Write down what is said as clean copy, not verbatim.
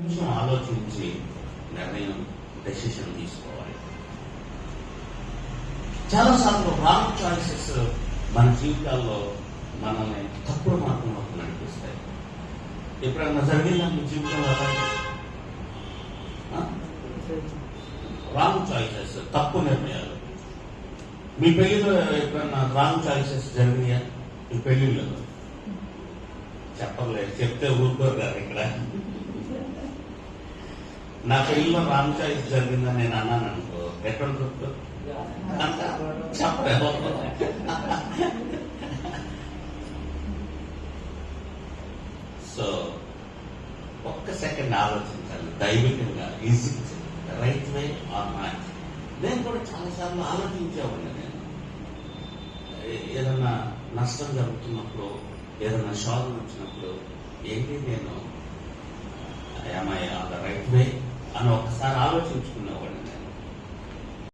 కొంచెం ఆలోచించి డెసిషన్ తీసుకోవాలి. చాలాసార్లు రాంగ్ చాయిసెస్ మన జీవితాల్లో మనల్ని తప్పుడు మార్గంలోకి నడిపిస్తాయి. ఎప్పుడన్నా జరిగిందా మీ జీవితంలో అలాగే? రాంగ్ చాయిసెస్, తప్పు నిర్ణయాలు. మీ పెళ్లిలో ఎప్పుడన్నా రాంగ్ చాయిసెస్ జరిగాయా? మీ పెళ్లిలో చెప్పలేదు, చెప్తే ఊరుకోరు కదా. ఇక్కడ నా పెళ్లిలో రాంగ్ చాయిస్ జరిగిందని నేను అన్నాను అనుకో, ఎక్కడ చెప్పలేదు. సో ఒక్క సెకండ్ ఆలోచించాలి దైవికంగా. Is the right way or not. నేను కూడా చాలాసార్లు ఆలోచించేవాడిని. నేను ఏదన్నా నష్టం జరుగుతున్నప్పుడు, ఏదన్నా షాక్ వచ్చినప్పుడు, ఏంటి నేను am I on the right way అని ఒక్కసారి ఆలోచించుకునేవాడిని నేను.